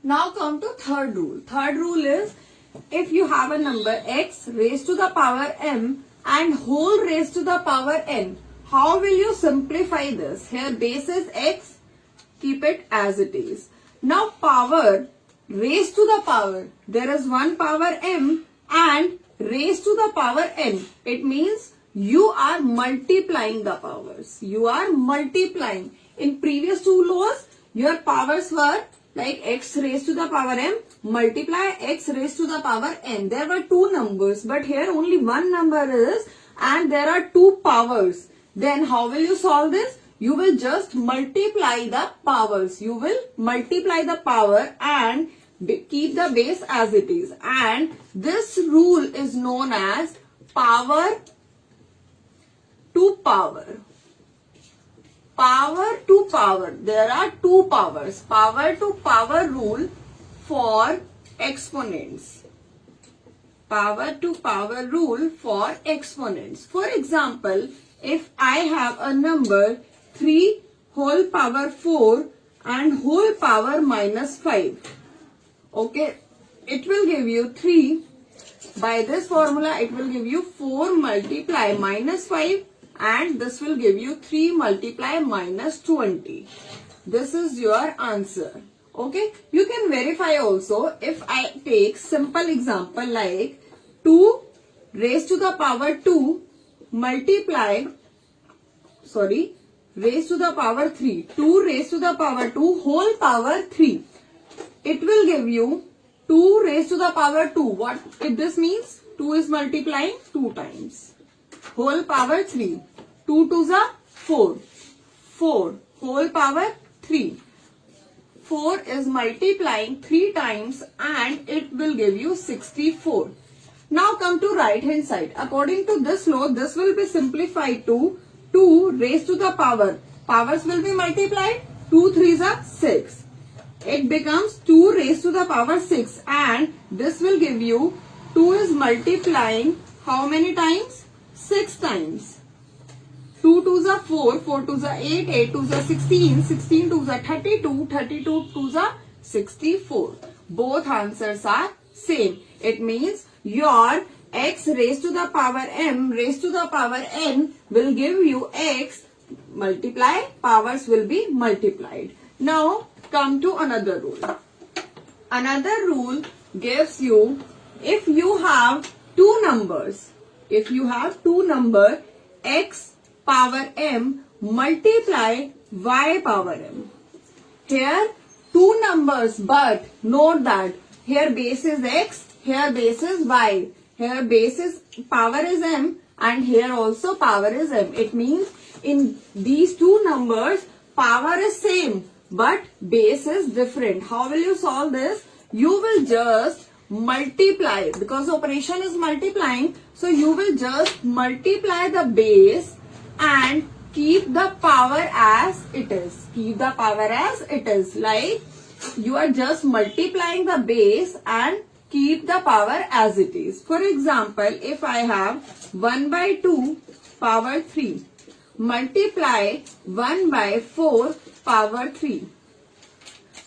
Now come to third rule. Third rule is, if you have a number x raised to the power m and whole raised to the power n, how will you simplify this? Here base is x, keep it as it is. Now power raised to the power, there is one power m and raised to the power n. It means you are multiplying the powers. You are multiplying. In previous two laws, your powers were like x raised to the power m multiply x raised to the power n. There were two numbers, but here only one number is and there are two powers. Then how will you solve this? You will just multiply the powers. You will multiply the power and keep the base as it is. And this rule is known as power to power. Power to power. There are two powers. Power to power rule for exponents. Power to power rule for exponents. For example, if I have a number 3 whole power 4 and whole power minus 5. Okay, it will give you 3. By this formula, it will give you 4 multiply minus 5 and this will give you 3 multiply minus 20. This is your answer. Okay, you can verify also. If I take simple example like 2 raised to the power 2 multiply, raised to the power 3. 2 raised to the power 2 whole power 3. It will give you 2 raised to the power 2. What if this means? 2 is multiplying 2 times. Whole power 3. 2 to the 4. 4 whole power 3. 4 is multiplying 3 times and it will give you 64. Now come to right hand side. According to this law, this will be simplified to 2 raised to the power. Powers will be multiplied. 2 3s are 6. It becomes 2 raised to the power 6 and this will give you 2 is multiplying how many times? 6 times. 2 2s are 4, 4 2s are 8, 8 2s are 16, 16 2s are 32, 32 2s are 64. Both answers are same. It means your x raised to the power m raised to the power n will give you x multiply, powers will be multiplied. Now come to another rule. Another rule gives you, if you have two numbers, x power m multiply y power m. Here two numbers, but note that here base is x, here base is y. Here base is power is m and here also power is m. It means in these two numbers power is same but base is different. How will you solve this? You will just multiply, because operation is multiplying, so you will just multiply the base and keep the power as it is. Keep the power as it is. Like you are just multiplying the base and keep the power as it is. For example, if I have 1 by 2 power 3 multiply 1 by 4 power 3.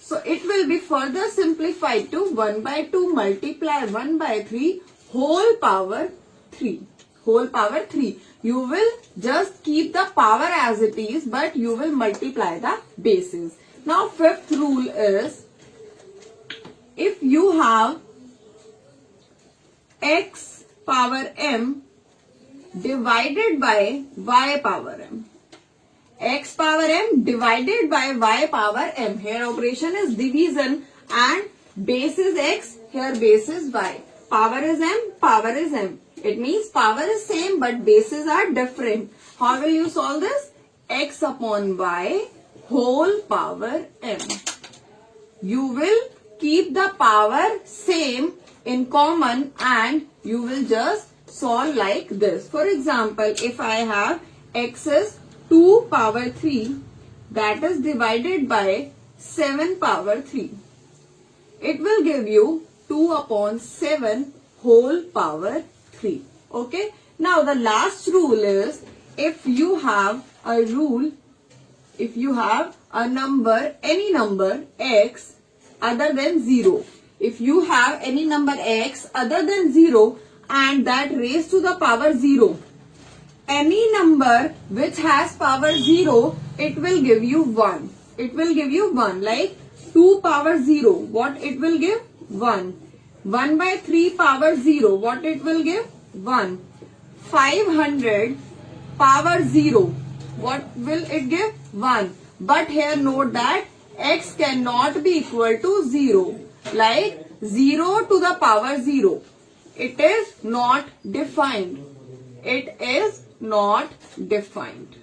So it will be further simplified to 1 by 2 multiply 1 by 3 whole power 3. Whole power 3. You will just keep the power as it is, but you will multiply the bases. Now fifth rule is, if you have x power m divided by y power m. X power m divided by y power m. Here operation is division and base is x, here base is y. Power is m, power is m. It means power is same but bases are different. How will you solve this? X upon y whole power m. You will keep the power same in common and you will just solve like this. For example, if I have x is 2 power 3, that is divided by 7 power 3. It will give you 2 upon 7 whole power 3. Okay. Now the last rule is, if you have a number, any number x other than 0. If you have any number x other than 0 and that raised to the power 0, any number which has power 0, it will give you 1. It will give you 1. Like 2 power 0, what it will give? 1. 1 by 3 power 0, what it will give? 1. 500 power 0, what will it give? 1. But here note that x cannot be equal to 0. Like 0 to the power 0. It is not defined. It is not defined.